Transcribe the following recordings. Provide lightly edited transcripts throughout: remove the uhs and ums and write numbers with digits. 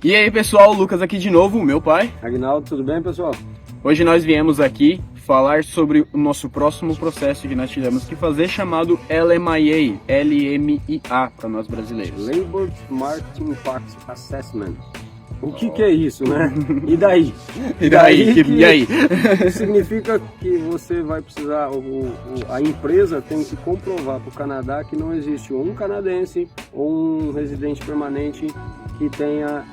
E aí pessoal, Lucas aqui de novo, meu pai. Aguinaldo, tudo bem, pessoal? Hoje nós viemos aqui falar sobre o nosso próximo processo que nós tivemos que fazer, chamado LMIA, LMIA para nós brasileiros. Labor Market Impact Assessment. O que é isso, né? E daí? E aí? Significa que você vai precisar, a empresa tem que comprovar para o Canadá que não existe um canadense ou um residente permanente que tenha,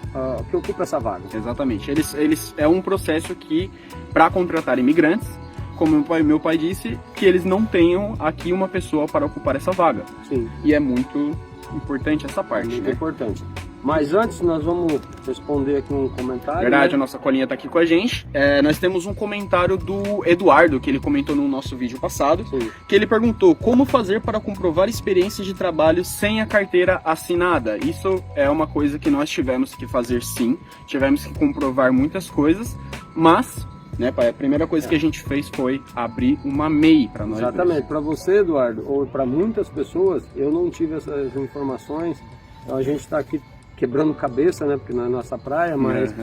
que ocupe essa vaga. Exatamente. Eles é um processo que, para contratar imigrantes, como meu pai disse, que eles não tenham aqui uma pessoa para ocupar essa vaga. Sim. E é muito importante essa parte, muito né? importante. Mas antes nós vamos responder aqui um comentário. Verdade, né? A nossa colinha está aqui com a gente. Nós temos um comentário do Eduardo, que ele comentou no nosso vídeo passado, Sim. que ele perguntou como fazer para comprovar experiências de trabalho sem a carteira assinada. Isso é uma coisa que nós tivemos que fazer sim, tivemos que comprovar muitas coisas, mas, né, pai, a primeira coisa que a gente fez foi abrir uma MEI para nós. Exatamente, para você, Eduardo, ou para muitas pessoas, eu não tive essas informações, então a gente está aqui quebrando cabeça, né, porque não é nossa praia, mas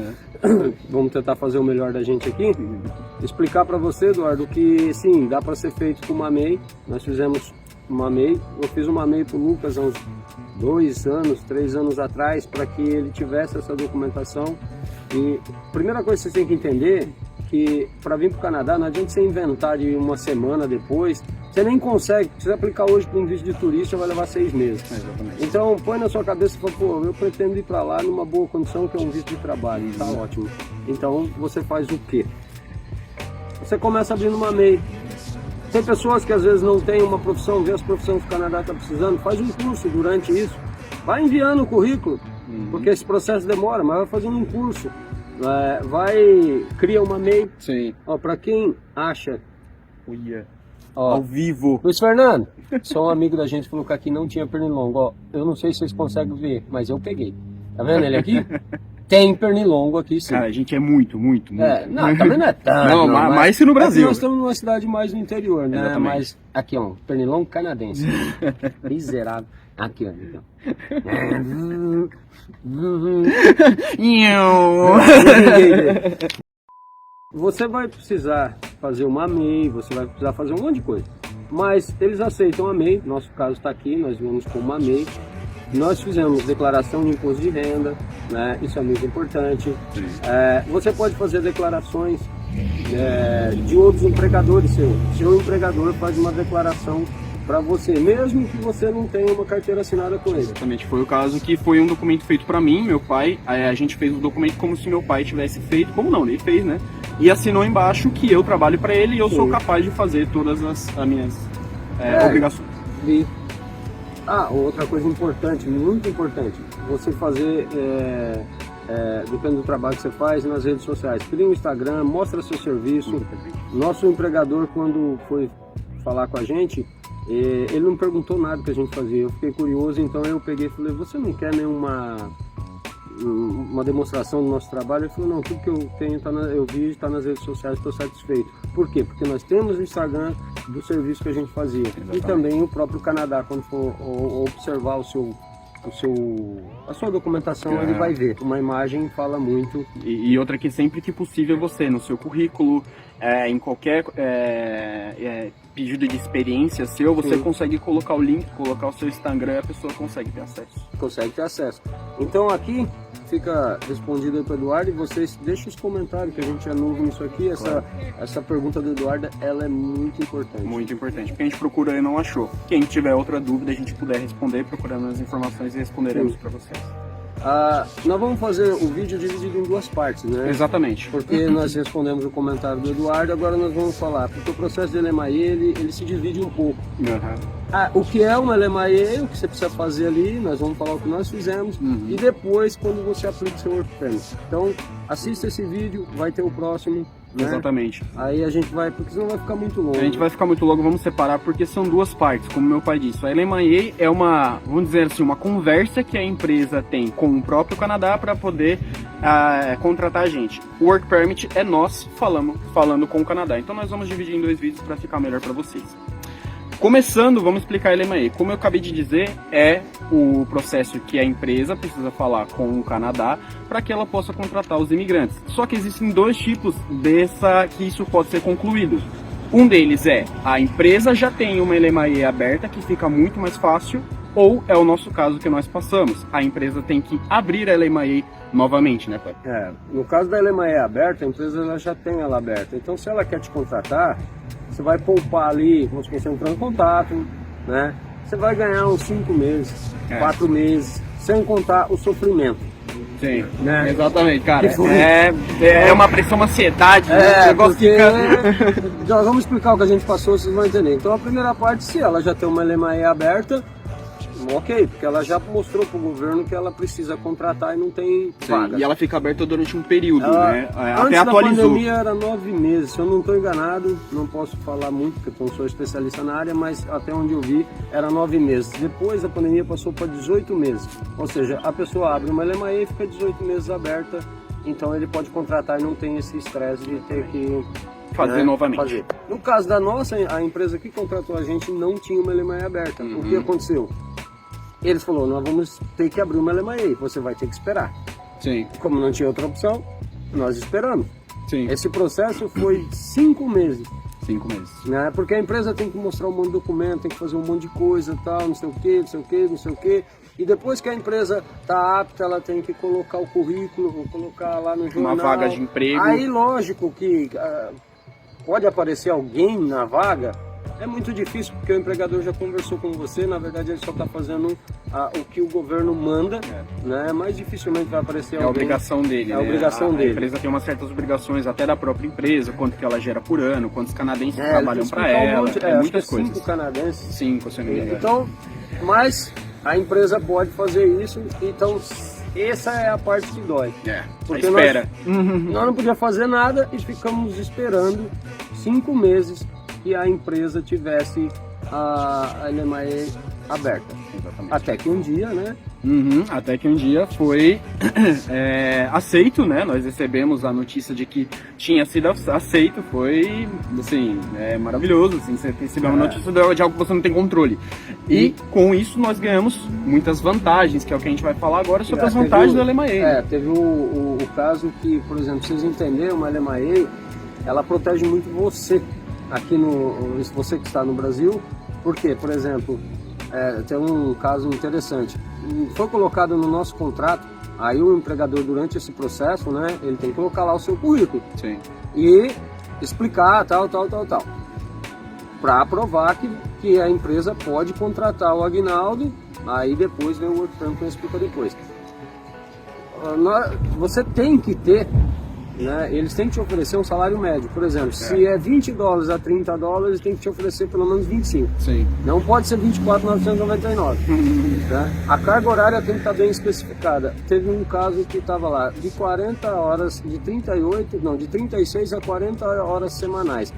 vamos tentar fazer o melhor da gente aqui. Explicar para você, Eduardo, que sim, dá para ser feito com uma MEI. Nós fizemos uma MEI, eu fiz uma MEI para o Lucas há uns 2 anos, 3 anos atrás, para que ele tivesse essa documentação. E a primeira coisa que você tem que entender que para vir para o Canadá não adianta você inventar de uma semana depois. Você nem consegue, se você aplicar hoje para um visto de turista vai levar 6 meses. Exatamente. Então põe na sua cabeça e fala, pô, eu pretendo ir para lá numa boa condição, que é um visto de trabalho, tá ótimo. Então você faz o quê? Você começa abrindo uma MEI. Tem pessoas que às vezes não têm uma profissão, vê as profissões que o Canadá está precisando, faz um curso durante isso. Vai enviando o currículo, porque esse processo demora, mas vai fazendo um curso. Cria uma MEI. Sim. Para quem acha... Ao vivo. Luiz Fernando, só um amigo da gente falou que aqui não tinha pernilongo. Ó, eu não sei se vocês conseguem ver, mas eu peguei. Tá vendo ele aqui? Tem pernilongo aqui sim. Cara, a gente é muito. Não, também não é tanto. Não, mais que no Brasil. Nós estamos numa cidade mais no interior, né? Exatamente. Mas aqui, ó, pernilongo canadense. Miserável. Aqui, ó. Você vai precisar fazer uma MEI, você vai precisar fazer um monte de coisa. Mas eles aceitam a MEI, nosso caso está aqui, nós viemos com uma MEI. Nós fizemos declaração de imposto de renda, né? Isso é muito importante. Você pode fazer declarações de outros empregadores seus. Seu empregador faz uma declaração para você, mesmo que você não tenha uma carteira assinada com ele. Exatamente, foi o caso que foi um documento feito para mim, meu pai. A gente fez o documento como se meu pai tivesse feito, como não, ele fez, né? E assinou embaixo que eu trabalho para ele e eu sou capaz de fazer todas as minhas obrigações. Outra coisa importante, muito importante, você fazer, depende do trabalho que você faz, nas redes sociais. Cria um Instagram, mostra seu serviço. Nosso empregador, quando foi falar com a gente, ele não perguntou nada que a gente fazia. Eu fiquei curioso, então eu peguei e falei, você não quer nenhuma uma demonstração do nosso trabalho? Ele falou, não, tudo que eu tenho, eu vi, está nas redes sociais, estou satisfeito. Por quê? Porque nós temos o Instagram do serviço que a gente fazia. Exatamente. E também o próprio Canadá, quando for observar a sua documentação, ele vai ver. Uma imagem fala muito. E outra que sempre que possível você, no seu currículo, em qualquer pedido de experiência seu, você consegue colocar o link, colocar o seu Instagram e a pessoa consegue ter acesso. Consegue ter acesso. Então aqui fica respondido aí para o Eduardo e vocês deixem os comentários, que a gente é novo nisso aqui. Essa pergunta do Eduardo, ela é muito importante. Muito importante, porque a gente procura e não achou. Quem tiver outra dúvida, a gente puder responder, procurando as informações e responderemos para vocês. Nós vamos fazer o vídeo dividido em 2 partes, né? Exatamente. Porque nós respondemos o comentário do Eduardo, agora nós vamos falar, porque o processo de LMIA, ele se divide um pouco. O que é uma LMIA, o que você precisa fazer ali, nós vamos falar o que nós fizemos, e depois quando você aplica o seu Work Permit. Então, assista esse vídeo, vai ter o próximo. Né? Exatamente. Aí a gente vai, porque senão vai ficar muito longo. A gente vai ficar muito longo, vamos separar, porque são 2 partes, como meu pai disse. A LMIA é uma, vamos dizer assim, uma conversa que a empresa tem com o próprio Canadá para poder contratar a gente. O Work Permit é nós falando com o Canadá. Então nós vamos dividir em 2 vídeos para ficar melhor para vocês. Começando, vamos explicar a LMAE. Como eu acabei de dizer, é o processo que a empresa precisa falar com o Canadá para que ela possa contratar os imigrantes. Só que existem dois tipos que isso pode ser concluído. Um deles é a empresa já tem uma LMAE aberta, que fica muito mais fácil, ou é o nosso caso que nós passamos. A empresa tem que abrir a LMAE novamente, né, pai? No caso da LMAE aberta, a empresa ela já tem ela aberta. Então, se ela quer te contratar, você vai poupar ali, como se você entrando em contato, né? Você vai ganhar uns 5 meses, 4 meses, sem contar o sofrimento. Sim, né? Exatamente, cara. É uma pressão, uma ansiedade. Porque... Já vamos explicar o que a gente passou, vocês vão entender. Então, a primeira parte, se ela já tem uma LMAE aberta, ok, porque ela já mostrou para o governo que ela precisa contratar e não tem vaga. E ela fica aberta durante um período, né? Até atualizou. Antes da pandemia era 9 meses, se eu não estou enganado, não posso falar muito porque eu não sou especialista na área, mas até onde eu vi era 9 meses. Depois a pandemia passou para 18 meses, ou seja, a pessoa abre uma LMAE e fica 18 meses aberta, então ele pode contratar e não tem esse estresse de ter que fazer novamente. No caso da nossa, a empresa que contratou a gente não tinha uma LMAE aberta. O que aconteceu? Eles falaram, nós vamos ter que abrir uma LMAE, você vai ter que esperar. Sim. Como não tinha outra opção, nós esperamos. Sim. Esse processo foi 5 meses. 5 meses. Né? Porque a empresa tem que mostrar um monte de documento, tem que fazer um monte de coisa, tal, não sei o que, não sei o que, não sei o que. E depois que a empresa está apta, ela tem que colocar o currículo, colocar lá no jornal. Uma vaga de emprego. Aí, lógico que pode aparecer alguém na vaga. É muito difícil porque o empregador já conversou com você, na verdade ele só está fazendo o que o governo manda, né? Mas dificilmente vai aparecer alguém. É a obrigação dele, É a obrigação dele. A empresa tem umas certas obrigações, até da própria empresa, quanto que ela gera por ano, quantos canadenses trabalham para ela, muitas coisas. 5 canadenses. 5, se não me engano. Então, mas a empresa pode fazer isso, então essa é a parte que dói. Porque espera. Nós não podíamos fazer nada e ficamos esperando 5 meses que a empresa tivesse a LMAE aberta. Exatamente. Até que um dia, né? Até que um dia foi aceito, né? Nós recebemos a notícia de que tinha sido aceito, foi, assim, maravilhoso, assim, você receber uma notícia de algo que você não tem controle. E com isso nós ganhamos muitas vantagens, que é o que a gente vai falar agora sobre as vantagens da LMAE. Teve o caso que, por exemplo, vocês entenderam, uma LMAE, ela protege muito você. Aqui você que está no Brasil, porque, por exemplo, tem um caso interessante, foi colocado no nosso contrato, aí o empregador durante esse processo, né, ele tem que colocar lá o seu currículo. Sim. E explicar tal, para provar que a empresa pode contratar o Aguinaldo, aí depois vem o work que eu explico depois. Você tem que ter, né, eles têm que te oferecer um salário médio, por exemplo, se é $20 a $30, tem que te oferecer pelo menos 25. Sim. Não pode ser 24.999. Né? A carga horária tem que estar bem especificada. Teve um caso que estava lá de 40 horas, de 36 a 40 horas semanais.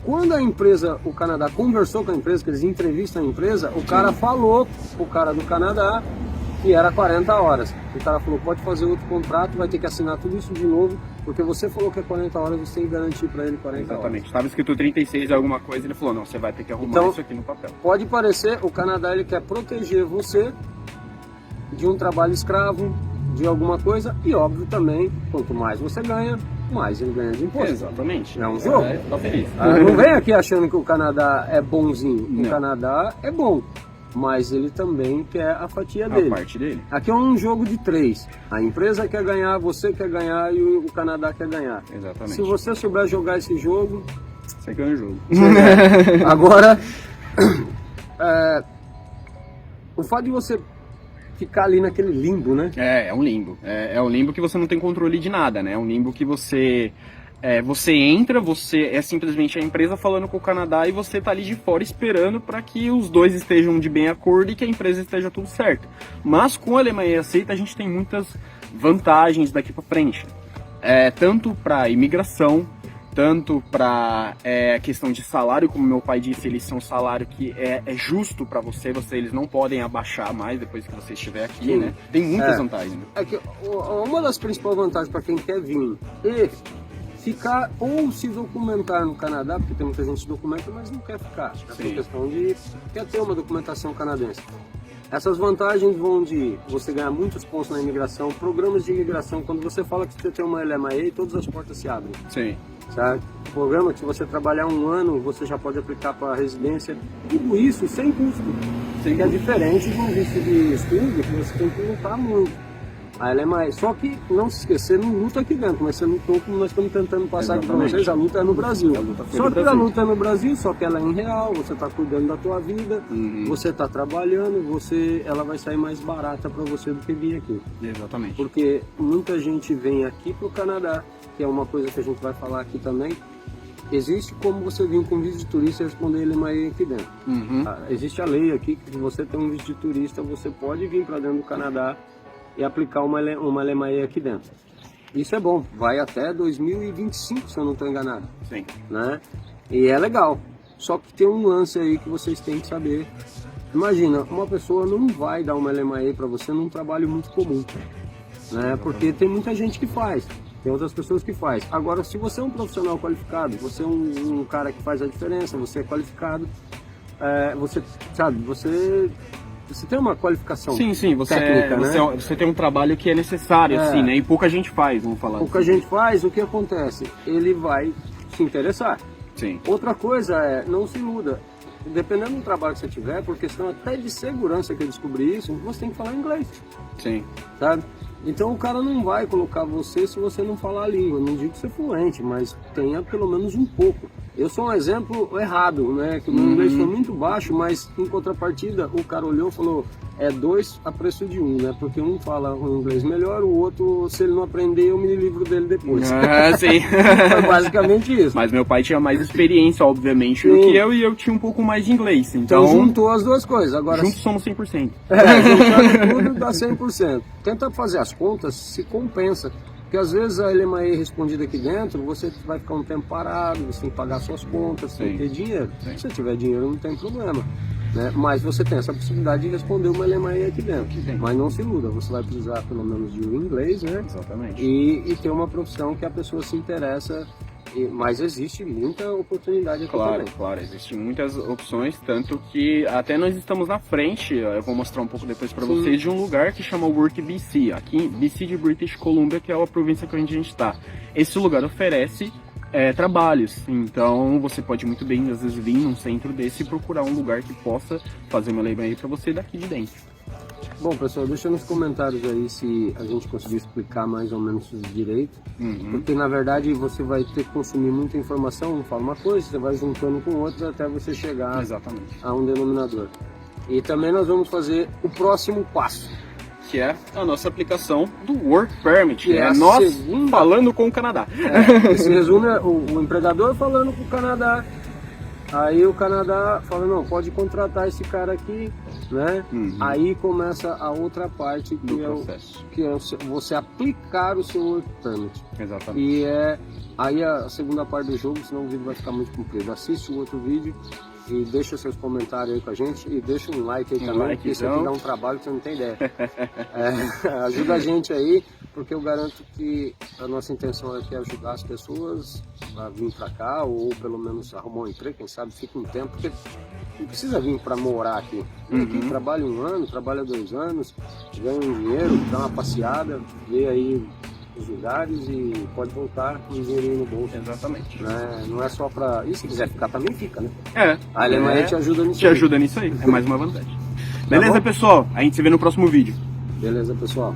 Quando a empresa, o Canadá conversou com a empresa, que eles entrevistam a empresa, o cara falou, o cara do Canadá, que era 40 horas. O cara falou, pode fazer outro contrato, vai ter que assinar tudo isso de novo, porque você falou que é 40 horas, você tem que garantir para ele 40 horas. Exatamente. Estava escrito 36 alguma coisa, ele falou, não, você vai ter que arrumar isso aqui no papel. Pode parecer, o Canadá ele quer proteger você de um trabalho escravo, de alguma coisa, e óbvio também, quanto mais você ganha, mais ele ganha de imposto. Exatamente. É um jogo. Tá feliz. Não vem aqui achando que o Canadá é bonzinho. Não. O Canadá é bom, mas ele também quer a fatia dele. A parte dele. Aqui é um jogo de 3. A empresa quer ganhar, você quer ganhar e o Canadá quer ganhar. Exatamente. Se você souber jogar esse jogo, você ganha o jogo. Agora, o fato de você ficar ali naquele limbo, né? É um limbo. É um limbo que você não tem controle de nada, né? É um limbo que você entra, é simplesmente a empresa falando com o Canadá e você tá ali de fora esperando para que os dois estejam de bem acordo e que a empresa esteja tudo certo. Mas com a LMAE aceita, a gente tem muitas vantagens daqui para frente. Tanto para imigração, tanto para questão de salário, como meu pai disse, eles são um salário que é justo para você, eles não podem abaixar mais depois que você estiver aqui, Sim. né? Tem muitas vantagens. Né? É que uma das principais vantagens para quem quer vir e ficar ou se documentar no Canadá, porque tem muita gente que se documenta, mas não quer ficar. É por questão de quer ter uma documentação canadense. Essas vantagens vão de você ganhar muitos pontos na imigração, programas de imigração. Quando você fala que você tem uma LMIA, todas as portas se abrem. Sim. Sabe? Programa que se você trabalhar 1 ano, você já pode aplicar para residência. Tudo isso sem custo. Que é diferente de um visto de estudo, que você tem que lutar muito. A LMIA. Só que, não se esquecer, não luta aqui dentro, mas você lutou como nós estamos tentando passar aqui para vocês, a luta é no Brasil. Só que a luta é no Brasil, só que ela é em real, você está cuidando da tua vida, você está trabalhando, ela vai sair mais barata para você do que vir aqui. Exatamente. Porque muita gente vem aqui para o Canadá, que é uma coisa que a gente vai falar aqui também. Existe como você vir com visto de turista e responder LMIA aqui dentro. Existe a lei aqui que se você tem um visto de turista, você pode vir para dentro do Canadá e aplicar uma LMIA aqui dentro. Isso é bom, vai até 2025, se eu não estou enganado. Sim. Né? E é legal, só que tem um lance aí que vocês têm que saber. Imagina, uma pessoa não vai dar uma LMIA para você num trabalho muito comum, né? Porque tem muita gente que faz, tem outras pessoas que faz. Agora, se você é um profissional qualificado, você é um cara que faz a diferença, você é qualificado, você sabe, você tem uma qualificação técnica, né? Você tem um trabalho que é necessário, assim, né? E pouca gente faz, vamos falar. Pouca gente faz, o que acontece? Ele vai se interessar. Sim. Outra coisa não se iluda. Dependendo do trabalho que você tiver, por questão até de segurança que eu descobri isso, você tem que falar inglês. Sim. Sabe? Então o cara não vai colocar você se você não falar a língua. Não digo ser fluente, mas tenha pelo menos um pouco. Eu sou um exemplo errado, né? Que o meu inglês foi muito baixo, mas em contrapartida o cara olhou e falou: é 2 a preço de 1, né? Porque um fala um inglês melhor, o outro, se ele não aprender, eu me livro dele depois. Sim. Foi basicamente isso. Mas meu pai tinha mais experiência, obviamente, do que eu, e eu tinha um pouco mais de inglês. Então juntou as duas coisas. Agora, juntos somos 100%. Juntando tudo dá 100%. Tenta fazer as contas, se compensa. Porque às vezes a LMIA respondida aqui dentro, você vai ficar um tempo parado, você tem que pagar suas contas, tem que ter dinheiro. Se você tiver dinheiro, não tem problema. Né? Mas você tem essa possibilidade de responder uma LMIA aqui dentro. Mas não se iluda, você vai precisar pelo menos de um inglês, né? Exatamente. E ter uma profissão que a pessoa se interessa. Mas existe muita oportunidade aqui também. Claro, existem muitas opções, tanto que até nós estamos na frente, eu vou mostrar um pouco depois para vocês, de um lugar que chama Work BC, aqui em BC de British Columbia, que é a província que a gente está. Esse lugar oferece trabalhos, então você pode muito bem, às vezes, vir num centro desse e procurar um lugar que possa fazer uma LMIA para você daqui de dentro. Bom, pessoal, deixa nos comentários aí se a gente conseguiu explicar mais ou menos direito. Porque, na verdade, você vai ter que consumir muita informação, um fala uma coisa, você vai juntando com outra até você chegar a um denominador. E também nós vamos fazer o próximo passo, que é a nossa aplicação do Work Permit, que é nós falando com o Canadá. Esse resumo é o empregador falando com o Canadá. Aí o Canadá fala: não, pode contratar esse cara aqui, né? Aí começa a outra parte do processo, que é você aplicar o seu Work Permit. Exatamente. E aí a segunda parte do jogo, senão o vídeo vai ficar muito comprido. Assiste o outro vídeo e deixa seus comentários aí com a gente e deixa um like aí também, porque isso aqui dá um trabalho que você não tem ideia. Ajuda a gente aí, porque eu garanto que a nossa intenção aqui é ajudar as pessoas a vir pra cá, ou pelo menos arrumar um emprego, quem sabe fica um tempo, porque não precisa vir para morar aqui. Aqui trabalha 1 ano, trabalha 2 anos, ganha um dinheiro, dá uma passeada, vê aí os lugares e pode voltar com o dinheirinho no bolso. Exatamente. Né? Não é só pra... E se quiser ficar também fica, né? A LMIA LMIA te ajuda nisso. Te ajuda nisso aí, é mais uma vantagem. Beleza, pessoal? A gente se vê no próximo vídeo. Beleza, pessoal.